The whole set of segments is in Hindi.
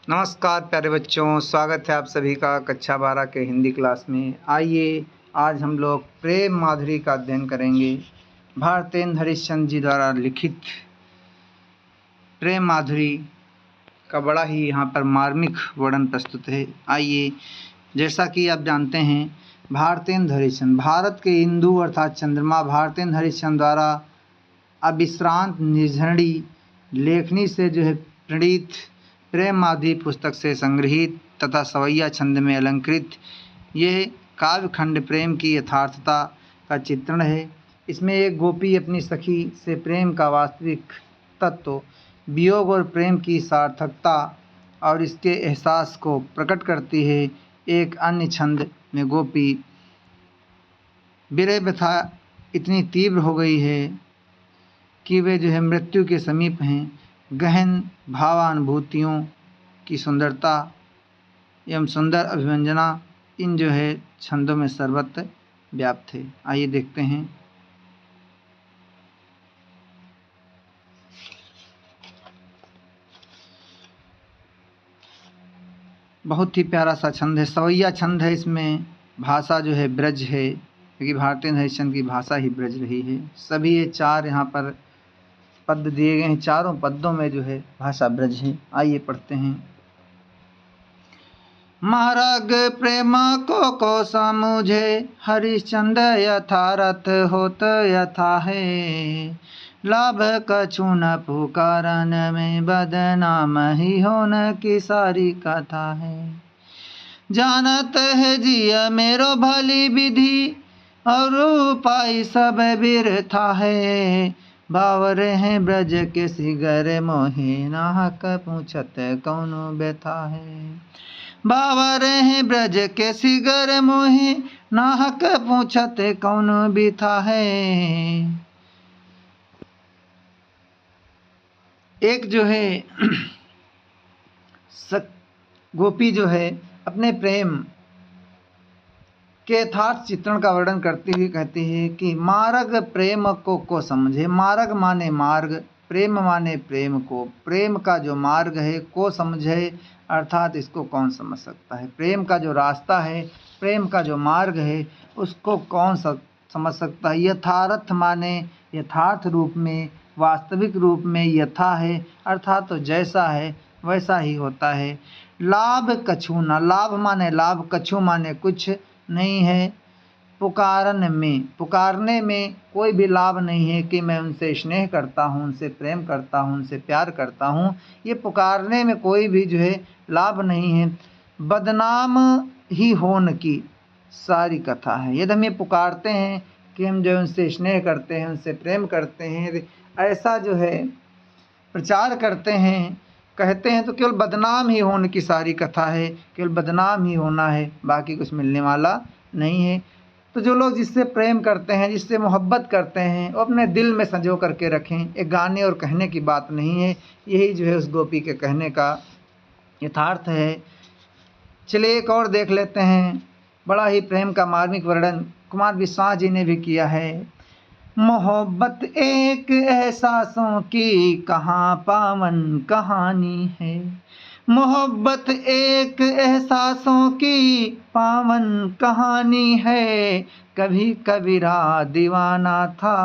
नमस्कार प्यारे बच्चों, स्वागत है आप सभी का कक्षा 12 के हिंदी क्लास में। आइए आज हम लोग प्रेम माधुरी का अध्ययन करेंगे। भारतेंदु हरिश्चंद्र जी द्वारा लिखित प्रेम माधुरी का बड़ा ही यहाँ पर मार्मिक वर्णन प्रस्तुत है। आइए, जैसा कि आप जानते हैं, भारतेंदु हरिश्चंद्र भारत के इंदु अर्थात चंद्रमा भारतेंदु हरिश्चंद्र द्वारा अविश्रांत निर्झरणी लेखनी से प्रणीत प्रेम माधुरी पुस्तक से संग्रहित तथा सवैया छंद में अलंकृत यह काव्यखंड प्रेम की यथार्थता का चित्रण है। इसमें एक गोपी अपनी सखी से प्रेम का वास्तविक तत्व, वियोग और प्रेम की सार्थकता और इसके एहसास को प्रकट करती है। एक अन्य छंद में गोपी विरह व्यथा इतनी तीव्र हो गई है कि वे मृत्यु के समीप हैं। गहन भावानुभूतियों की सुंदरता एवं सुंदर अभिव्यंजना इन छंदों में सर्वत्र व्याप्त है। आइए देखते हैं। बहुत ही प्यारा सा छंद है, सवैया छंद है। इसमें भाषा ब्रज है, क्योंकि भारतेंदु हरिश्चंद्र की भाषा ही ब्रज रही है। सभी ये चार यहाँ पर पद दिए गए हैं, चारों पद्यों में भाषा ब्रज है। आइए पढ़ते हैं। मार्ग प्रेम को समझे हरिश्चंद्र यथारथ होत यथा है। लाभ कछु न पुकारन में बदनाम ही होन की सारी कथा है। जानत है जिया मेरो भली विधि और उपाय सब बिरथा है। बावर हैं ब्रज के सिगर मोहे नाहक पूछत कौनो व्यथा है। बावर हैं ब्रज के सिगर मोहे नाहक पूछत कौनो व्यथा है। एक गोपी अपने प्रेम के यथार्थ चित्रण का वर्णन करती हुई कहती है कि मार्ग प्रेम को समझे। मार्ग माने मार्ग, प्रेम माने प्रेम को। प्रेम का जो मार्ग है को समझे, अर्थात इसको कौन समझ सकता है। प्रेम का जो रास्ता है, प्रेम का जो मार्ग है, उसको कौन समझ सकता है। यथार्थ माने यथार्थ रूप में, वास्तविक रूप में। यथा है अर्थात तो जैसा है वैसा ही होता है। लाभ कछु न, लाभ माने लाभ, कछु माने कुछ नहीं है। पुकारन में, पुकारने में कोई भी लाभ नहीं है कि मैं उनसे स्नेह करता हूँ, उनसे प्रेम करता हूँ, उनसे प्यार करता हूँ। ये पुकारने में कोई भी लाभ नहीं है। बदनाम ही होन की सारी कथा है। यदि हम ये पुकारते हैं कि हम उनसे स्नेह करते हैं, उनसे प्रेम करते हैं, ऐसा प्रचार करते हैं, कहते हैं, तो केवल बदनाम ही होने की सारी कथा है। केवल बदनाम ही होना है, बाकी कुछ मिलने वाला नहीं है। तो जो लोग जिससे प्रेम करते हैं, जिससे मोहब्बत करते हैं, वो अपने दिल में संजो करके रखें। एक गाने और कहने की बात नहीं है। यही उस गोपी के कहने का यथार्थ है। चलिए एक और देख लेते हैं। बड़ा ही प्रेम का मार्मिक वर्णन कुमार विश्वास जी ने भी किया है। मोहब्बत एक एहसासों की कहाँ पावन कहानी है। मोहब्बत एक एहसासों की पावन कहानी है। कभी कबीरा दीवाना था,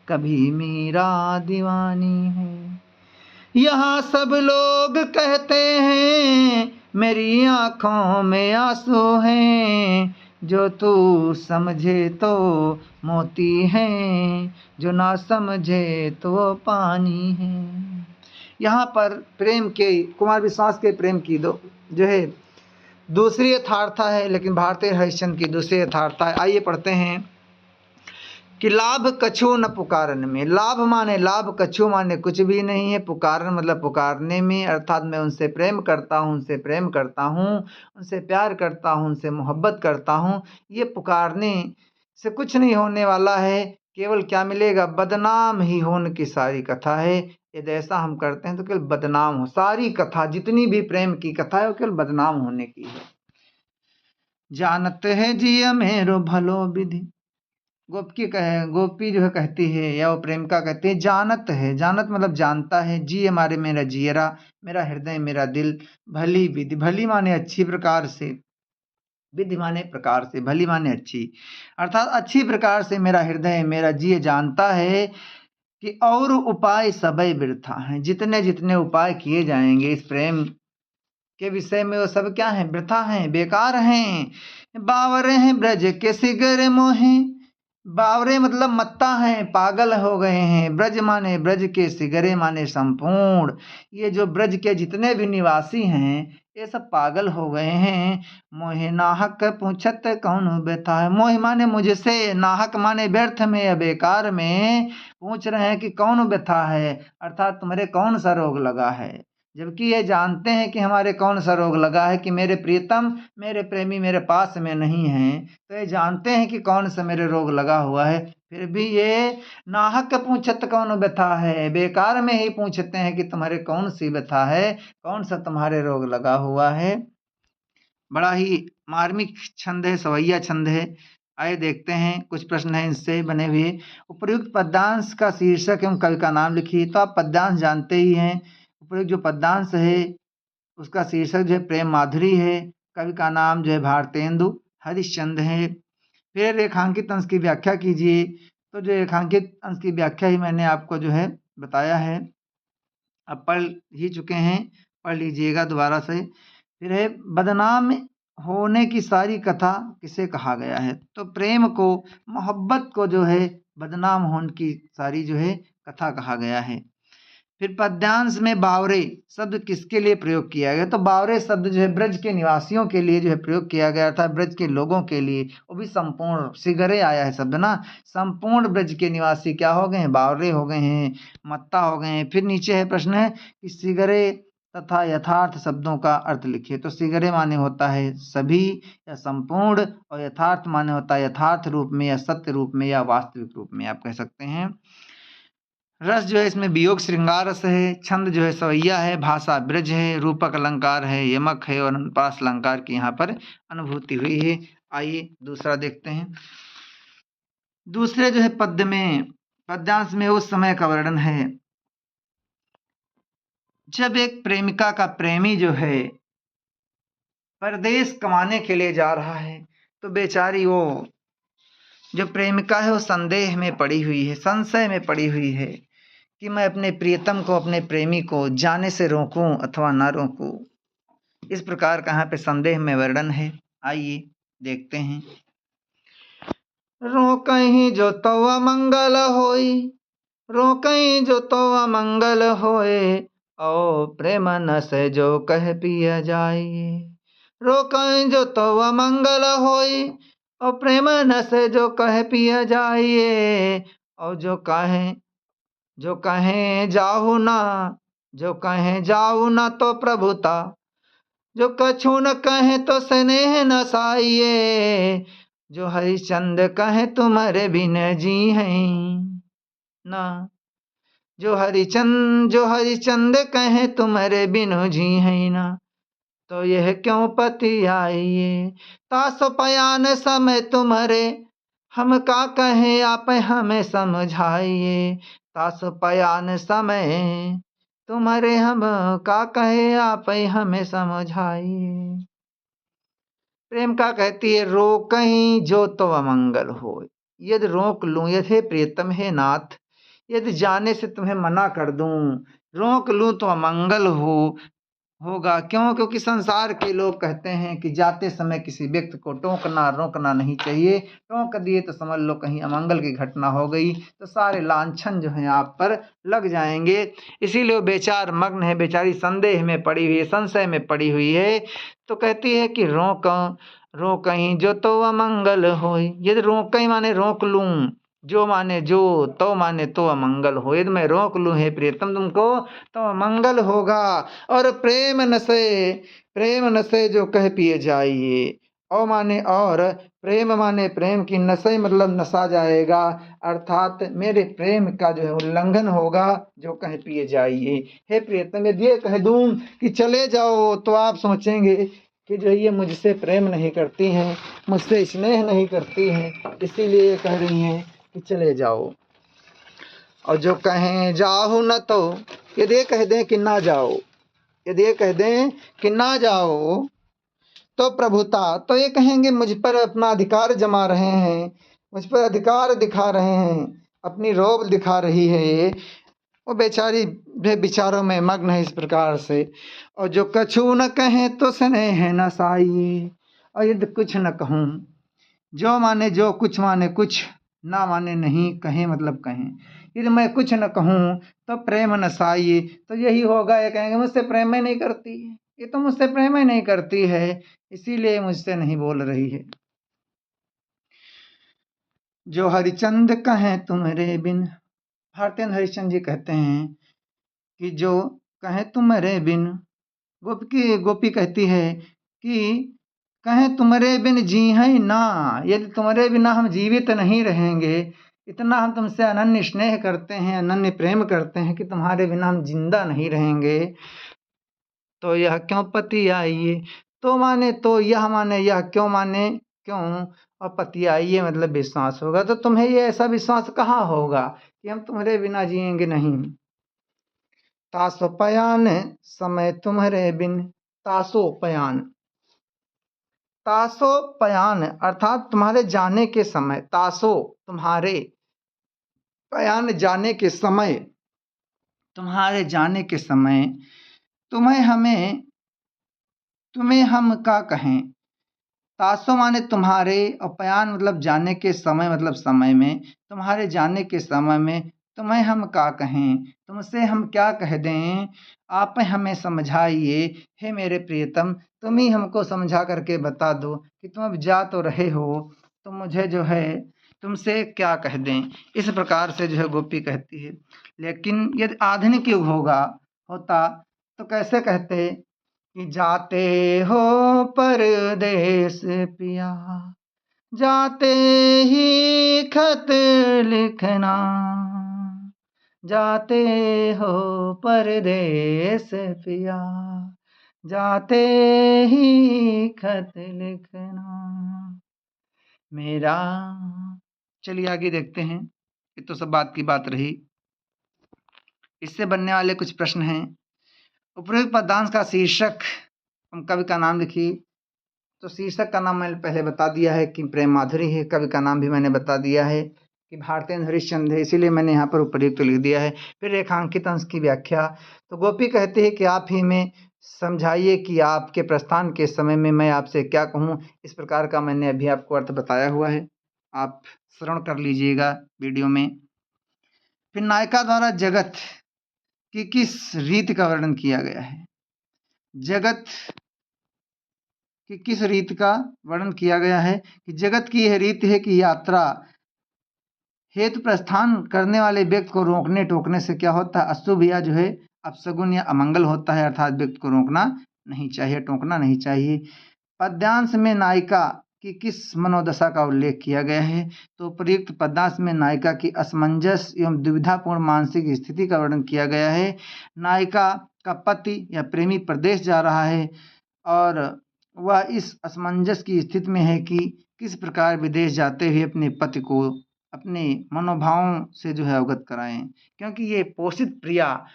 कभी मीरा दीवानी है। यहाँ सब लोग कहते हैं मेरी आँखों में आंसू हैं। जो तू समझे तो मोती हैं, जो ना समझे तो पानी है। यहाँ पर प्रेम के, कुमार विश्वास के प्रेम की दूसरी यथार्थता है, लेकिन भारतेंदु हरिश्चंद्र की दूसरी यथार्थता है। आइए पढ़ते हैं कि लाभ कछु न पुकारन में। लाभ माने लाभ, कछु माने कुछ भी नहीं है। पुकारन मतलब पुकारने में, अर्थात मैं उनसे प्रेम करता हूँ, उनसे प्रेम करता हूँ, उनसे प्यार करता हूँ, उनसे मोहब्बत करता हूँ। ये पुकारने से कुछ नहीं होने वाला है। केवल क्या मिलेगा? बदनाम ही होने की सारी कथा है। यदि ऐसा हम करते हैं तो केवल बदनाम हो। सारी कथा, जितनी भी प्रेम की कथा है, वो केवल बदनाम होने की है। जानत है जिया मेरो भलो विधि, गोपी जो है कहती है, या वो प्रेमिका कहती है, जानत है, जानत मतलब जानता है, जिये मारे मेरा जियरा, मेरा हृदय मेरा दिल, भली विधि, भली माने अच्छी प्रकार से, विधि माने प्रकार से, भली माने अच्छी, अर्थात अच्छी प्रकार से मेरा हृदय मेरा जिय जानता है कि और उपाय सबय वृथा हैं, जितने जितने उपाय किए जाएंगे इस प्रेम के विषय में, वो सब क्या है? वृथा हैं, बेकार हैं। बावरे हैं ब्रज के सिगर मोहे, बावरे मतलब मत्ता हैं, पागल हो गए हैं। ब्रज माने ब्रज के, सिगरे माने संपूर्ण, ये जो ब्रज के जितने भी निवासी हैं ये सब पागल हो गए हैं। मोहे नाहक पूछत कौन व्यथा है, मोह माने मुझसे, नाहक माने व्यर्थ में या बेकार में, पूछ रहे हैं कि कौन व्यथा है, अर्थात तुम्हारे कौन सा रोग लगा है। जबकि ये जानते हैं कि हमारे कौन सा रोग लगा है, कि मेरे प्रियतम मेरे प्रेमी मेरे पास में नहीं हैं, तो ये जानते हैं कि कौन सा मेरे रोग लगा हुआ है, फिर भी ये नाहक पूछत कौन व्यथा है, बेकार में ही पूछते हैं कि तुम्हारे कौन सी व्यथा है, कौन सा तुम्हारे रोग लगा हुआ है। बड़ा ही मार्मिक छंद है, सवैया छंद है। आइए देखते हैं, कुछ प्रश्न हैं इनसे बने हुए। उपयुक्त पद्यांश का शीर्षक एवं कवि का नाम लिखिए। तो आप पद्यांश जानते ही हैं। उपयुक्त जो पद्यांश है उसका शीर्षक जो है प्रेम माधुरी है, कवि का नाम जो है भारतेंदु हरिश्चंद्र है। फिर रेखांकित अंश की व्याख्या कीजिए। तो जो रेखांकित अंश की व्याख्या ही मैंने आपको जो है बताया है, अब पढ़ ही चुके हैं, पढ़ लीजिएगा दोबारा से। फिर है बदनाम होने की सारी कथा किसे कहा गया है। तो प्रेम को, मोहब्बत को जो है बदनाम होने की सारी जो है कथा कहा गया है। फिर पद्यांश में बावरे शब्द किसके लिए प्रयोग किया गया। तो बावरे शब्द जो है ब्रज के निवासियों के लिए जो है प्रयोग किया गया था, ब्रज के लोगों के लिए, वो भी संपूर्ण, सिगरे आया है शब्द ना, संपूर्ण ब्रज के निवासी क्या हो गए हैं? बावरे हो गए हैं, मत्ता हो गए हैं। फिर नीचे है प्रश्न है कि सिगरे तथा यथार्थ शब्दों का अर्थ लिखिए। तो सिगरे माने होता है सभी या संपूर्ण, और यथार्थ माने होता है यथार्थ रूप में या सत्य रूप में या वास्तविक रूप में आप कह सकते हैं। रस जो है इसमें वियोग श्रृंगार रस है, छंद जो है सवैया है, भाषा ब्रज है, रूपक अलंकार है, यमक है, और अनुप्रास अलंकार की यहाँ पर अनुभूति हुई है। आइए दूसरा देखते हैं। दूसरे जो है पद्य में, पद्यांश में उस समय का वर्णन है जब एक प्रेमिका का प्रेमी जो है परदेश कमाने के लिए जा रहा है, तो बेचारी वो जो प्रेमिका है वो संदेह में पड़ी हुई है, संशय में पड़ी हुई है कि मैं अपने प्रियतम को, अपने प्रेमी को जाने से रोकूं अथवा ना रोकूं। इस प्रकार का यहाँ पे संदेह में वर्णन है। आइए देखते हैं। रोकहीं जो तो अमंगल होई, रोकहीं जो तो अमंगल होए, ओ प्रेम न से जो कह पिया जाइए। रोकहीं जो तो अमंगल होई, और प्रेम न से जो कह पिया जाइए। और जो कहें जाहु ना, जो कहें जाऊ ना तो प्रभुता, जो कछु न कहें तो स्नेह न साइए। जो हरिचंद कहे तुम्हारे बिन जी हैं ना, जो हरिचंद कहे तुम्हारे बिनु जी हैं ना, तो यह क्यों पति आइए। तासो पयान समय तुम्हारे, हम का कहें आप हमें समझाइए। तासो पयान समय तुम्हारे, हम का कहे आप हमें समझाइए। प्रेम का कहती है रोकहीं जो तो अमंगल हो, यदि रोक लूं, यदि प्रियतम है नाथ, यदि जाने से तुम्हें मना कर दूं, रोक लूं तो अमंगल होगा। क्यों? क्योंकि संसार के लोग कहते हैं कि जाते समय किसी व्यक्ति को टोकना रोकना नहीं चाहिए, टोक दिए तो समझ लो कहीं अमंगल की घटना हो गई, तो सारे लांछन जो हैं आप पर लग जाएंगे। इसीलिए वो बेचार मग्न है, बेचारी संदेह में पड़ी हुई है, संशय में पड़ी हुई है। तो कहती है कि रोकहीं जो तो अमंगल होई, यदि रोकहीं माने रोक लूं, जो माने जो, तो माने तो अमंगल हो, यदि मैं रोक लूं हे प्रियतम तुमको तो अमंगल होगा। और प्रेम नशे जो कह पिए जाइए। और माने और, प्रेम माने प्रेम की, नशे मतलब नशा जाएगा, अर्थात मेरे प्रेम का जो है उल्लंघन होगा, जो कह पिए जाइए। हे प्रियतम यदि ये कह दूं कि चले जाओ, तो आप सोचेंगे कि जो ये मुझसे प्रेम नहीं करती हैं, मुझसे स्नेह नहीं करती हैं, इसीलिए ये कह रही हैं कि चले जाओ। और जो कहें जाओ न, तो यदि ये कह दें कि ना जाओ, यदि ये कह दें कि ना जाओ, तो प्रभुता, तो ये कहेंगे मुझ पर अपना अधिकार जमा रहे हैं, मुझ पर अधिकार दिखा रहे हैं, अपनी रौब दिखा रही है ये। वो बेचारी वे विचारों में मग्न है इस प्रकार से। और जो कछु न कहें तो स्नेह न साई, और यदि कुछ न कहूँ, जो माने जो, कुछ माने कुछ, ना माने नहीं, कहें मतलब कहें। यदि मैं कुछ न कहूँ तो प्रेम न साई, तो यही होगा, ये कहेंगे मुझसे प्रेम ही नहीं करती है, ये तो मुझसे प्रेम ही नहीं करती है, इसीलिए मुझसे नहीं बोल रही है। जो हरिचंद कहें तुम्हारे बिन, भारतेय हरिश्चंद्र जी कहते हैं कि जो कहें तुम्हारे बिन, गोपी कहती है कि कहें तुम्हारे बिन जी है ना, यदि तुम्हारे बिना हम जीवित नहीं रहेंगे, इतना हम तुमसे अनन्य स्नेह करते हैं, अनन्य प्रेम करते हैं कि तुम्हारे बिना हम जिंदा नहीं रहेंगे, तो यह क्यों पति आइए, तो माने तो, यह माने यह, क्यों माने क्यों, और पति आइए मतलब विश्वास होगा, तो तुम्हें ये ऐसा विश्वास कहाँ होगा कि हम तुम्हारे बिना जिएंगे नहीं। तासो पयान समय तुम्हारे बिन, तासो पयान, तासो पयान अर्थात तुम्हारे जाने के समय, तासो तुम्हारे, पयान जाने के समय, तुम्हारे जाने के समय, तुम्हें हम का कहें। तासो माने तुम्हारे, और पयान मतलब जाने के समय, मतलब समय में, तुम्हारे जाने के समय में तुम्हें हम का कहें, तुमसे हम क्या कह दें, आप हमें समझाइए, हे मेरे प्रियतम, तुम ही हमको समझा करके बता दो कि तुम अब जा तो रहे हो, तो मुझे जो है तुमसे क्या कह दें। इस प्रकार से जो है गोपी कहती है। लेकिन यदि आधुनिक युग होता तो कैसे कहते कि जाते हो परदेस पिया, जाते ही खत लिखना, जाते हो परदेस पिया, जाते ही खत लिखना मेरा। चलिए आगे देखते हैं, ये तो सब बात की बात रही। इससे बनने वाले कुछ प्रश्न हैं। उपरोक्त पद्यांश का शीर्षक, हम कवि का नाम लिखिए। तो शीर्षक का नाम मैंने पहले बता दिया है कि प्रेम माधुरी है, कवि का नाम भी मैंने बता दिया है कि भारतेय हरिश्चंद्र है, इसीलिए मैंने यहाँ पर उपयुक्त लिख दिया है। फिर रेखांकित अंश की व्याख्या। तो गोपी कहती है कि आप ही में समझाइए कि आपके प्रस्थान के समय में मैं आपसे क्या कहूँ। इस प्रकार का मैंने अभी आपको अर्थ बताया हुआ है, आप श्रवण कर लीजिएगा वीडियो में। फिर नायिका द्वारा जगत की किस रीति का वर्णन किया गया है, जगत कि किस रीत का वर्णन किया गया है कि जगत की यह रीत है कि यात्रा हेतु प्रस्थान करने वाले व्यक्ति को रोकने टोकने से क्या होता है, अशुभ या जो है अपशगुन या अमंगल होता है, अर्थात व्यक्ति को रोकना नहीं चाहिए, टोकना नहीं चाहिए। पद्यांश में नायिका की किस मनोदशा का उल्लेख किया गया है, तो प्रयुक्त पद्यांश में नायिका की असमंजस एवं दुविधापूर्ण मानसिक स्थिति का वर्णन किया गया है। नायिका का पति या प्रेमी प्रदेश जा रहा है और वह इस असमंजस की स्थिति में है कि किस प्रकार विदेश जाते हुए अपने पति को अपने मनोभावों से जो है अवगत कराएं, क्योंकि ये पोषित प्रिया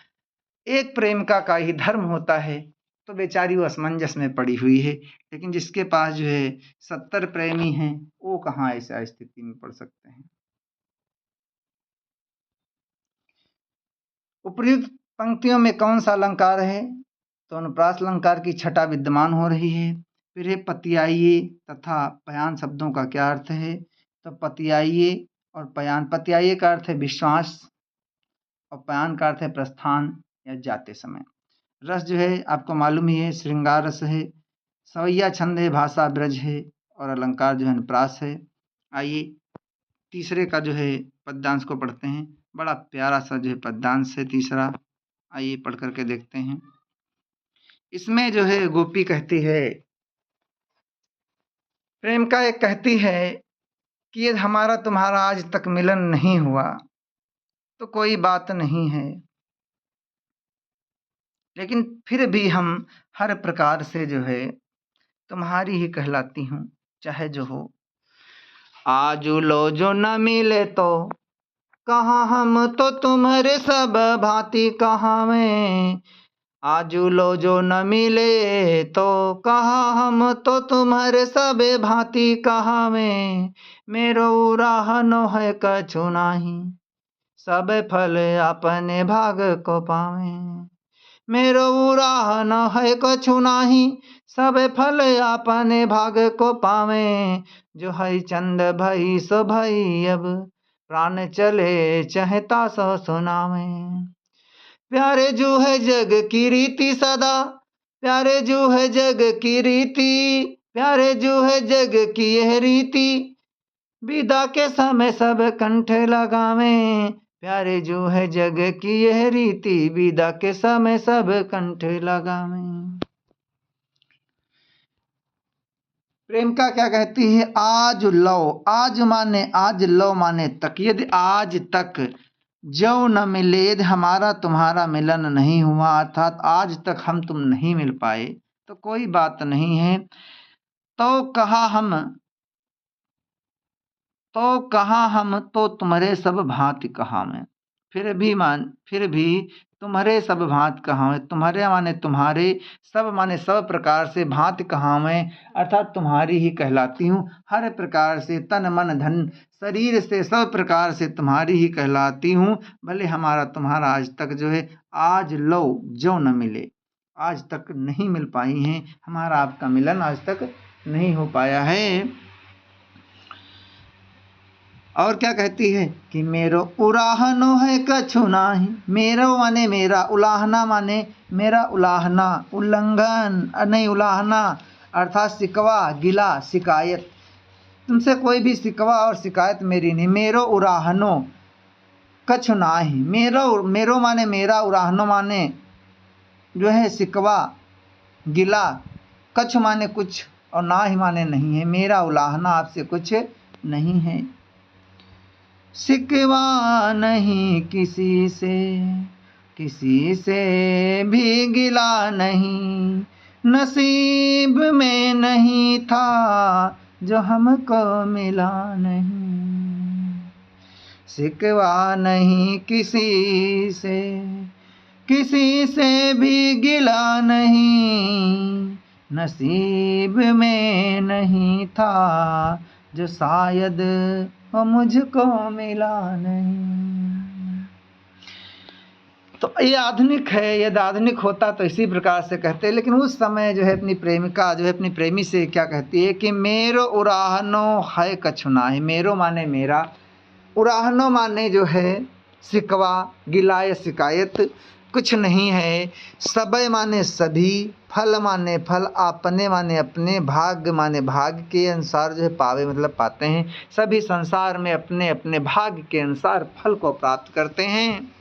एक प्रेमिका का ही धर्म होता है। तो बेचारी वो असमंजस में पड़ी हुई है, लेकिन जिसके पास जो है 70 प्रेमी हैं वो कहाँ ऐसा स्थिति में पड़ सकते हैं। उपर्युक्त पंक्तियों में कौन सा अलंकार है, तो अनुप्रास अलंकार की छटा विद्यमान हो रही है। फिर है पतियाइये तथा पयान शब्दों का क्या अर्थ है, तो पतियाइये और पयान, पतियाइये का अर्थ है विश्वास और पयान का अर्थ है प्रस्थान या जाते समय। रस जो है आपको मालूम ही है, श्रृंगार रस है, सवैया छंद है, भाषा ब्रज है, और अलंकार जो है अनुप्रास है। आइए तीसरे का जो है पद्यांश को पढ़ते हैं, बड़ा प्यारा सा जो है पद्यांश है तीसरा, आइए पढ़ करके देखते हैं। इसमें जो है गोपी कहती है, प्रेमिका एक कहती है कि यदि हमारा तुम्हारा आज तक मिलन नहीं हुआ तो कोई बात नहीं है, लेकिन फिर भी हम हर प्रकार से जो है तुम्हारी ही कहलाती हूँ, चाहे जो हो। आज लो जो न मिले तो कहाँ हम तो तुम्हारे सब भांति कहाँ में। आज लो जो न मिले तो कहाँ हम तो तुम्हारे सब भांति कहाँ में। मेरो उराहनो है कछु नाही, सब फल अपने भाग को पावे। मेरो उराहन है कछु नाही, सब फल अपने भाग को पावे। जो है चंद भई सो भई, अब प्राण चले चहता सो सुनावे। प्यारे जो है जग की रीति सदा, प्यारे जो है जग की रीति, प्यारे जो है जग की यह रीति, विदा के समय सब कंठ लगावे। प्यारे जो है जग की यह रीति, विदा के समय सब कंठ लगावे। प्रेम का क्या कहती है? आज लो, आज माने आज, लो माने तक। यदि आज तक जो न मिले, यदि हमारा तुम्हारा मिलन नहीं हुआ, अर्थात आज तक हम तुम नहीं मिल पाए, तो कोई बात नहीं है। तो कहा हम, तो कहा हम तो तुम्हारे सब भांति कहा में। फिर भी तुम्हारे सब भांति कहा में। तुम्हारे माने तुम्हारे, सब माने सब प्रकार से, भांति कहा में अर्थात तुम्हारी ही कहलाती हूँ। हर प्रकार से, तन मन धन शरीर से, सब प्रकार से तुम्हारी ही कहलाती हूँ। भले हमारा तुम्हारा आज तक जो है, आज लो जो न मिले, आज तक नहीं मिल पाई हैं, हमारा आपका मिलन आज तक नहीं हो पाया है। और क्या कहती है कि मेरो उलाहनो है कछु नाही। मेरो माने मेरा, उलाहना माने मेरा, उलाहना उल्लंघन नहीं, उलाहना अर्थात शिकवा गिला शिकायत। तुमसे कोई भी शिकवा और शिकायत मेरी नहीं। मेरो उराहनो कछु नाही। मेरो माने मेरा, उराहनो माने जो है शिकवा गिला, कछु माने कुछ और ना ही माने नहीं है। मेरा उलाहना आपसे कुछ नहीं है। शिकवा नहीं किसी से, किसी से भी गिला नहीं, नसीब में नहीं था जो हमको मिला नहीं। शिकवा नहीं किसी से, किसी से भी गिला नहीं, नसीब में नहीं था जो शायद वो मुझको मिला नहीं। तो ये आधुनिक है। यदि आधुनिक होता तो इसी प्रकार से कहते, लेकिन उस समय जो है अपनी प्रेमिका जो है अपनी प्रेमी से क्या कहती है कि मेरो उराहनो है कछु नाही। मेरो माने मेरा, उराहनो माने जो है शिकवा गिला या शिकायत कुछ नहीं है। सबय माने सभी, फल माने फल, अपने माने अपने, भाग्य माने भाग्य के अनुसार जो है पावे मतलब पाते हैं। सभी संसार में अपने अपने भाग्य के अनुसार फल को प्राप्त करते हैं।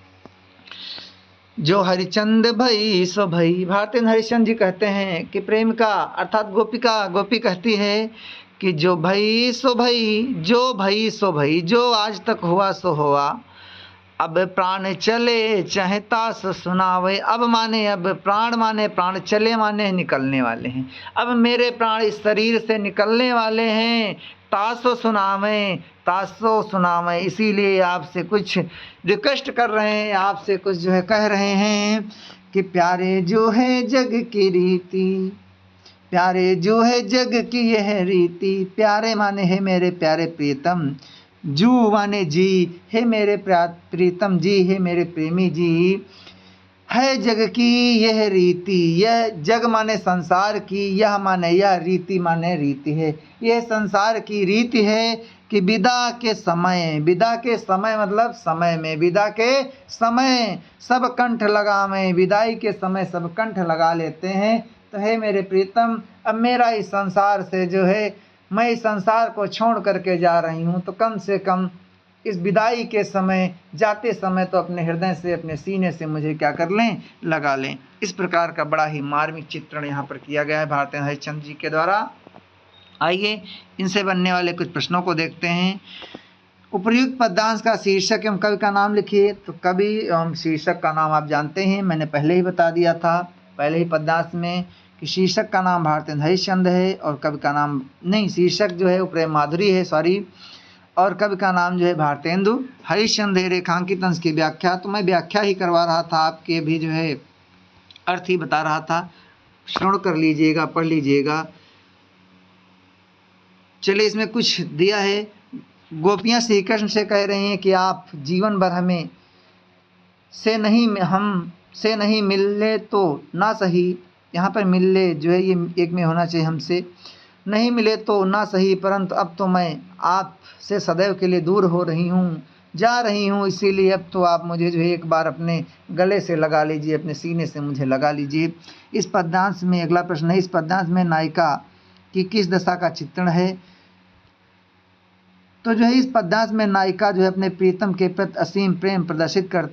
जो हरिचंद भई सो भई। भारतेंद्र हरिश्चंद्र जी कहते हैं कि प्रेमिका अर्थात गोपिका, गोपी कहती है कि जो भई सो भई, जो भई सो भई, जो आज तक हुआ सो हुआ। अब प्राण चले चाहता सो सुनावे। अब माने अब, प्राण माने प्राण, चले माने निकलने वाले हैं। अब मेरे प्राण इस शरीर से निकलने वाले हैं, तासो सुनावे, तासो सुनावे। इसीलिए आपसे कुछ रिक्वेस्ट कर रहे हैं, आपसे कुछ जो है कह रहे हैं कि प्यारे जो है जग की रीति, प्यारे जो है जग की यह रीति। प्यारे माने है मेरे प्यारे प्रीतम, जू माने जी, हे मेरे प्रीतम जी, हे मेरे प्रेमी जी। है जग की यह रीति, यह जग माने संसार की, यह माने यह, रीति माने रीति है। यह संसार की रीति है कि विदा के समय, विदा के समय मतलब समय में, विदा के समय सब कंठ लगावें। विदाई के समय सब कंठ लगा लेते हैं। तो हे मेरे प्रीतम, अब मेरा इस संसार से जो है, मैं इस संसार को छोड़ करके जा रही हूँ, तो कम से कम इस विदाई के समय, जाते समय तो अपने हृदय से, अपने सीने से मुझे क्या कर लें, लगा लें। इस प्रकार का बड़ा ही मार्मिक चित्रण यहाँ पर किया गया है भारतेंद्र हरिश्चंद्र जी के द्वारा। आइए इनसे बनने वाले कुछ प्रश्नों को देखते हैं। उपर्युक्त पद्यांश का शीर्षक एवं कवि का नाम लिखिए। तो कवि एवं शीर्षक का नाम आप जानते हैं, मैंने पहले ही बता दिया था पहले ही पद्यांश में कि शीर्षक का नाम भारतेंदु हरिश्चंद्र है और कवि का नाम नहीं, शीर्षक जो है वो प्रेम माधुरी है, सॉरी, और कवि का नाम जो है भारतेंदु हरिश्चंद्र है। रेखांकित अंश की व्याख्या, तो मैं व्याख्या ही करवा रहा था, आपके भी जो है अर्थ ही बता रहा था, श्रवण कर लीजिएगा, पढ़ लीजिएगा। चलिए, इसमें कुछ दिया है। गोपियाँ श्री कृष्ण से कह रही हैं कि आप जीवन भर हम से नहीं मिले तो ना सही, यहाँ पर मिले जो है ये एक में होना चाहिए, हमसे नहीं मिले तो ना सही, परंतु अब तो मैं आपसे सदैव के लिए दूर हो रही हूँ, जा रही हूँ, इसीलिए अब तो आप मुझे जो है एक बार अपने गले से लगा लीजिए, अपने सीने से मुझे लगा लीजिए। इस पद्यांश में अगला प्रश्न है, इस पद्यांश में नायिका की किस दशा का चित्रण है? तो जो है इस पद्यांश में नायिका जो है अपने प्रीतम के प्रति असीम प्रेम प्रदर्शित कर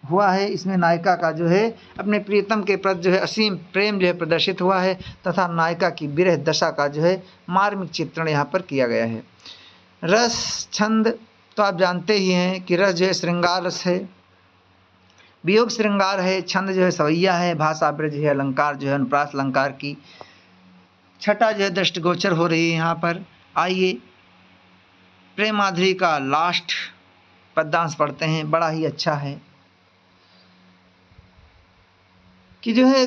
हुआ है। इसमें नायिका का जो है अपने प्रीतम के प्रति जो है असीम प्रेम जो है प्रदर्शित हुआ है, तथा नायिका की विरह दशा का जो है मार्मिक चित्रण यहाँ पर किया गया है। रस छंद, तो आप जानते ही हैं कि रस जो है श्रृंगार रस है, वियोग श्रृंगार है, छंद जो है सवैया है, भाषा ब्रज है, अलंकार जो है अनुप्रास अलंकार की छटा जो है दृष्टिगोचर हो रही है यहाँ पर। आइए प्रेम माधुरी का लास्ट पद्यांश पढ़ते हैं, बड़ा ही अच्छा है कि जो है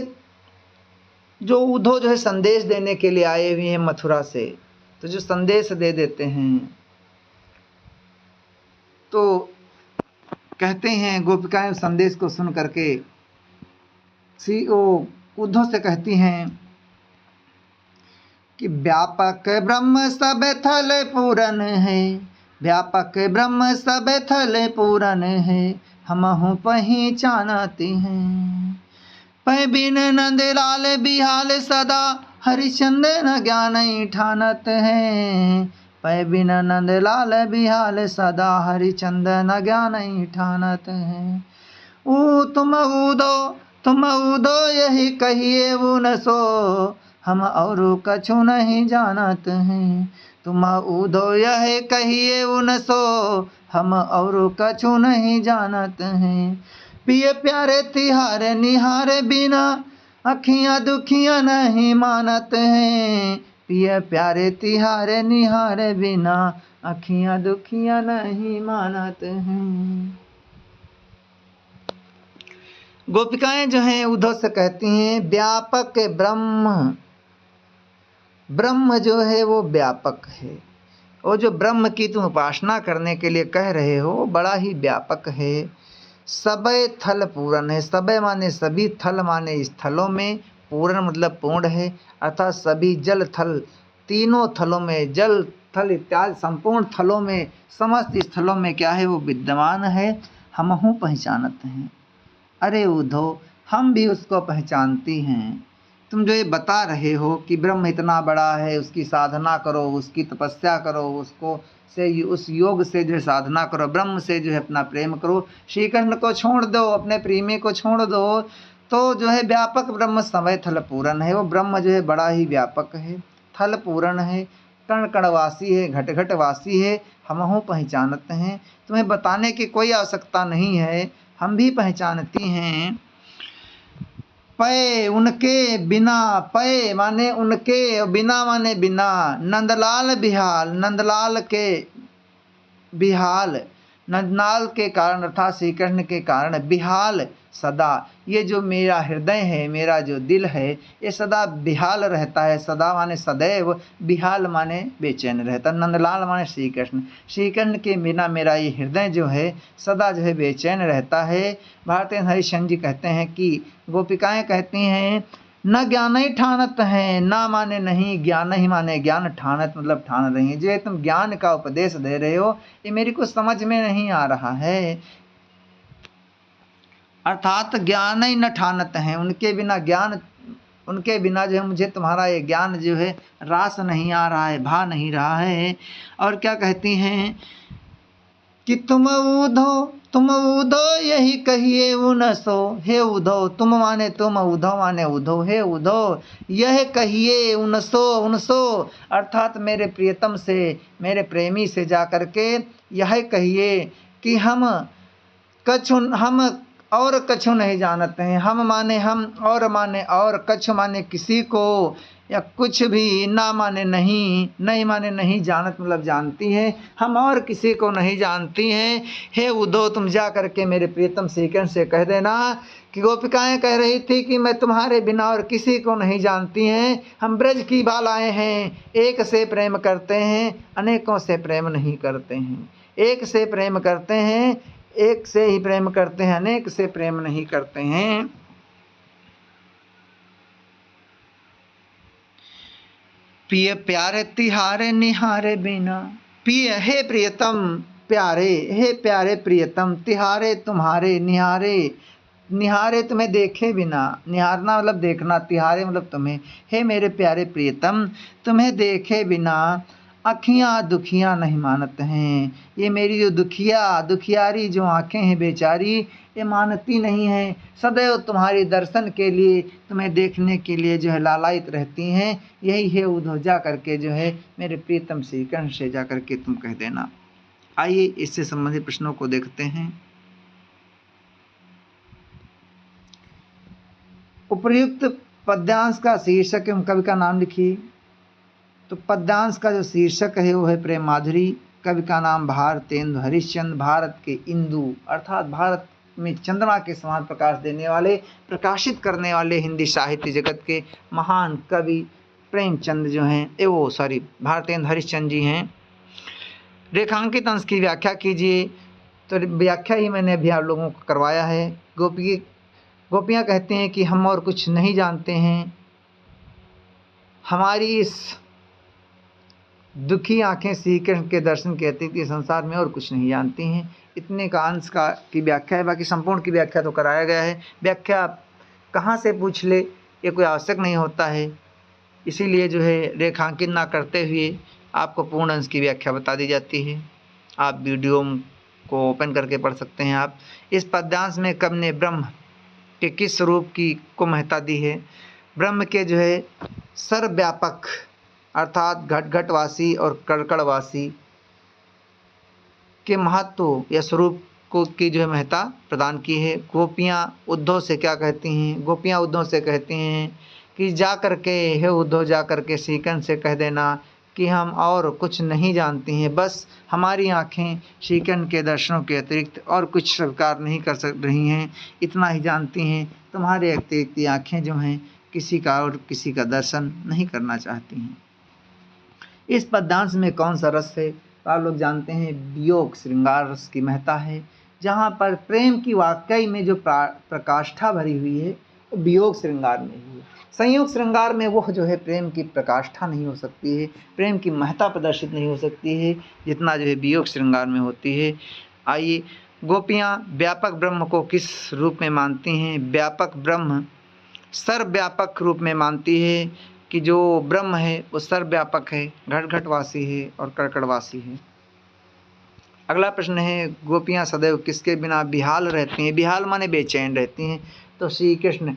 जो उद्धव जो है संदेश देने के लिए आए हुए हैं मथुरा से, तो जो संदेश दे देते हैं तो कहते हैं गोपिकाएं उस संदेश को सुन करके उद्धव से कहती हैं कि व्यापक ब्रह्म सब थल पूरन है, व्यापक ब्रह्म सब थल पूरन है, हमहु पहचानती हैं। पै बिन नंद लाल बिहाल सदा, हरिचंदन ज्ञान ठानत हैं। पै बिन नंद लाल बिहाल सदा, हरिचंदन ज्ञान ठानत हैं। तुम उदो यही कहिए उन सो, हम और कछु नहीं जानत हैं। तुम उदो यह कहिए उन सो, हम और कछु नहीं जानत हैं। पिए प्यारे तिहार निहार बिना, अखियाँ दुखियाँ नहीं मानत हैं। पिए प्यारे तिहार निहार बिना, अखियाँ दुखियाँ नहीं मानत हैं। गोपिकाएं जो हैं उद्धव से कहती हैं व्यापक ब्रह्म, ब्रह्म जो है वो व्यापक है, और जो ब्रह्म की तुम उपासना करने के लिए कह रहे हो बड़ा ही व्यापक है। सबय थल पूर्ण है, सबय माने सभी, थल माने स्थलों में, पूर्ण मतलब पूर्ण है, अर्थात सभी जल थल, तीनों थलों में, जल थल इत्यादि संपूर्ण थलों में, समस्त स्थलों में क्या है वो विद्यमान है। हमहु पहचानत हैं। अरे उद्धव, हम भी उसको पहचानती हैं। तुम जो ये बता रहे हो कि ब्रह्म इतना बड़ा है, उसकी साधना करो, उसकी तपस्या करो, उसको से उस योग से जो है साधना करो, ब्रह्म से जो है अपना प्रेम करो, श्री कृष्ण को छोड़ दो, अपने प्रेमी को छोड़ दो, तो जो है व्यापक ब्रह्म समय थल पूर्ण है। वो ब्रह्म जो है बड़ा ही व्यापक है, थल पूर्ण है, कण कणवासी है, घट घटवासी है। हमहु पहचानते हैं, तुम्हें बताने की कोई आवश्यकता नहीं है, हम भी पहचानती हैं। पै उनके बिना, पै माने उनके, बिना माने बिना, नंदलाल बिहाल, नंदलाल के बिहाल, नंदलाल के कारण अर्थात श्री कृष्ण के कारण, बिहाल सदा, ये जो मेरा हृदय है, मेरा जो दिल है, ये सदा बिहाल रहता है। सदा माने सदैव, बिहाल माने बेचैन रहता, नंदलाल माने श्री कृष्ण, श्री कृष्ण के बिना मेरा ये हृदय जो है सदा जो है बेचैन रहता है। भारतेंदु हरिश्चंद्र जी कहते हैं कि गोपिकाएं कहती हैं न ज्ञान ही ठानत हैं, ना माने नहीं, ज्ञान ही माने ज्ञान, ठानत मतलब ठान रही है। जो तुम ज्ञान का उपदेश दे रहे हो ये मेरी को समझ में नहीं आ रहा है, अर्थात ज्ञान ही न ठानत हैं, उनके बिना ज्ञान, उनके बिना जो है मुझे तुम्हारा ये ज्ञान जो है रास नहीं आ रहा है, भा नहीं रहा है। और क्या कहती हैं कि तुम उद्धव यही कहिए उन सो, हे उद्धव, तुम माने तुम, उद्धव माने उद्धव, हे उद्धव यह कहिए उन सो, अर्थात मेरे प्रियतम से, मेरे प्रेमी से जा करके यह कहिए कि हम और कछु नहीं जानते हैं। हम माने हम, और माने और, कछु माने किसी को, या कुछ भी, ना माने नहीं, नहीं माने नहीं, जानत मतलब जानती हैं, हम और किसी को नहीं जानती हैं। हे उद्धव, तुम जा करके मेरे प्रियतम श्रीकृष्ण से कह देना कि गोपिकाएं कह रही थी कि मैं तुम्हारे बिना और किसी को नहीं जानती हैं। हम ब्रज की बालाएं हैं, एक से प्रेम करते हैं, अनेकों से प्रेम नहीं करते हैं। एक से प्रेम करते हैं, एक से ही प्रेम करते हैं, अनेक से प्रेम नहीं करते हैं। पिय प्यारे तिहारे निहारे बिना, पिय हे प्रियतम प्यारे, हे प्यारे प्रियतम, तिहारे तुम्हारे, निहारे निहारे तुम्हें देखे बिना, निहारना मतलब देखना, तिहारे मतलब तुम्हें, हे मेरे प्यारे प्रियतम तुम्हें देखे बिना अखियाँ दुखियाँ नहीं मानत हैं। ये मेरी जो दुखियारी जो आंखें हैं बेचारी, ये मानती नहीं हैं। सदैव तुम्हारे दर्शन के लिए, तुम्हें देखने के लिए जो है लालायित रहती हैं। यही है उद्धव, जा करके जो है मेरे प्रीतम श्री कृष्ण से जा करके तुम कह देना। आइए इससे संबंधित प्रश्नों को देखते हैं। उपर्युक्त पद्यांश का शीर्षक एवं कवि का नाम लिखिए। तो पद्यांश का जो शीर्षक है वो है प्रेम माधुरी। कवि का नाम भारतेंदु हरिश्चंद्र, भारत के इंदु अर्थात भारत में चंद्रमा के समान प्रकाश देने वाले, प्रकाशित करने वाले हिंदी साहित्य जगत के महान कवि प्रेमचंद जो हैं, वो भारतेंदु हरिश्चंद्र जी हैं। रेखांकित अंश की व्याख्या कीजिए। तो व्याख्या ही मैंने अभी आप लोगों को करवाया है। गोपियाँ कहते हैं कि हम और कुछ नहीं जानते हैं, हमारी इस दुखी आंखें श्री कृष्ण के दर्शन के अतिरिक्त संसार में और कुछ नहीं जानती हैं। इतने का अंश का की व्याख्या है, बाकी संपूर्ण की व्याख्या तो कराया गया है। व्याख्या कहाँ से पूछ ले ये कोई आवश्यक नहीं होता है, इसीलिए जो है रेखांकित ना करते हुए आपको पूर्ण अंश की व्याख्या बता दी जाती है। आप वीडियो को ओपन करके पढ़ सकते हैं। आप इस पद्यांश में कवि ने ब्रह्म के किस स्वरूप की को महत्ता दी है। ब्रह्म के जो है सर्वव्यापक अर्थात घट घटवासी और कड़कड़वासी के महत्व या स्वरूप को की जो है महत्ता प्रदान की है। गोपियाँ उद्धव से क्या कहती हैं? गोपियाँ उद्धव से कहती हैं कि जा करके हे उद्धव, जा करके श्री कृष्ण से कह देना कि हम और कुछ नहीं जानती हैं, बस हमारी आँखें श्री कृष्ण के दर्शनों के अतिरिक्त और कुछ स्वीकार नहीं कर सक रही हैं, इतना ही जानती हैं। तुम्हारे अतिरिक्त आँखें जो हैं किसी का और किसी का दर्शन नहीं करना चाहती हैं। इस पद्यांश में कौन सा रस है? तो आप लोग जानते हैं वियोग श्रृंगार रस की महत्ता है। जहाँ पर प्रेम की वाकई में जो प्रकाष्ठा भरी हुई है वो वियोग श्रृंगार में ही है। संयोग श्रृंगार में वो जो है प्रेम की प्रकाष्ठा नहीं हो सकती है, प्रेम की महत्ता प्रदर्शित नहीं हो सकती है जितना जो है वियोग श्रृंगार में होती है। आइए, गोपियाँ व्यापक ब्रह्म को किस रूप में मानती हैं? व्यापक ब्रह्म सर्वव्यापक रूप में मानती है कि जो ब्रह्म है वो सर्वव्यापक है, घट घटवासी है और कड़कड़वासी है। अगला प्रश्न है, गोपियाँ सदैव किसके बिना बिहाल रहती हैं? बिहाल माने बेचैन रहती हैं। तो श्री कृष्ण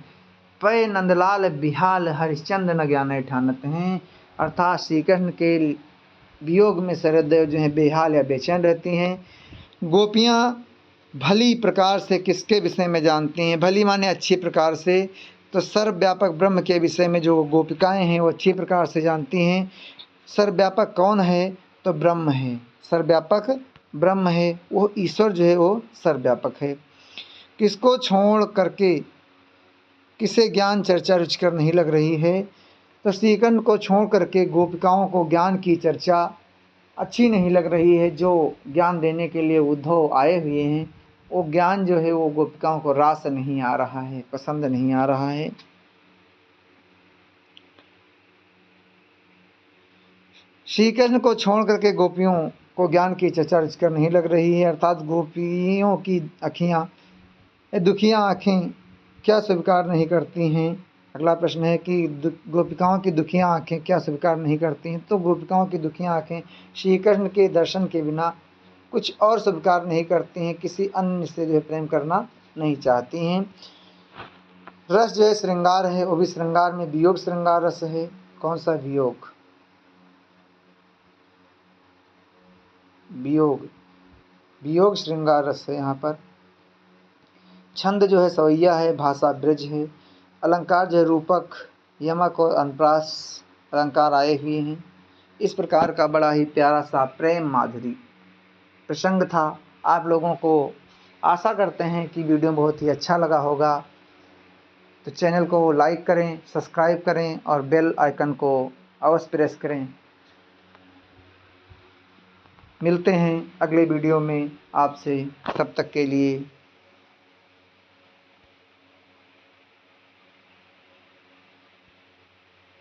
पै नंदलाल बिहाल हरिश्चंद्र न ज्ञान ठानत हैं, अर्थात श्री कृष्ण के वियोग में सदैव जो है बेहाल या बेचैन रहती हैं। गोपियाँ भली प्रकार से किसके विषय में जानती हैं? भली माने अच्छी प्रकार से। तो सर्वव्यापक ब्रह्म के विषय में जो गोपिकाएं हैं वो अच्छी प्रकार से जानती हैं। सर्वव्यापक कौन है? तो ब्रह्म है। सर्वव्यापक ब्रह्म है, वो ईश्वर जो है वो सर्वव्यापक है। किसको छोड़ करके किसे ज्ञान चर्चा रुचिकर नहीं लग रही है? तो श्री कृष्ण को छोड़ करके गोपिकाओं को ज्ञान की चर्चा अच्छी नहीं लग रही है। जो ज्ञान देने के लिए उद्धव आए हुए हैं वो ज्ञान जो है वो गोपिकाओं को रास नहीं आ रहा है, पसंद नहीं आ रहा है। श्री कृष्ण को छोड़ करके गोपियों को ज्ञान की चर्चा रुचिकर नहीं लग रही है, अर्थात गोपियों की अखियाँ दुखियाँ आँखें क्या स्वीकार नहीं करती हैं? अगला प्रश्न है कि गोपिकाओं की दुखियाँ आँखें क्या स्वीकार नहीं करती हैं? तो गोपिकाओं की दुखियाँ आँखें श्री कृष्ण के दर्शन के बिना कुछ और स्वीकार नहीं करती हैं, किसी अन्य से जो है प्रेम करना नहीं चाहती हैं। रस जो है श्रृंगार है, वो भी श्रृंगार में वियोग श्रृंगार रस है। कौन सा? वियोग। वियोग वियोग श्रृंगार रस है यहाँ पर। छंद जो है सवैया है, भाषा ब्रज है, अलंकार जो है रूपक, यमक और अनुप्रास अलंकार आए हुए हैं। इस प्रकार का बड़ा ही प्यारा सा प्रेम माधुरी प्रसंग था। आप लोगों को आशा करते हैं कि वीडियो बहुत ही अच्छा लगा होगा, तो चैनल को लाइक करें, सब्सक्राइब करें और बेल आइकन को अवश्य प्रेस करें। मिलते हैं अगले वीडियो में आपसे, तब तक के लिए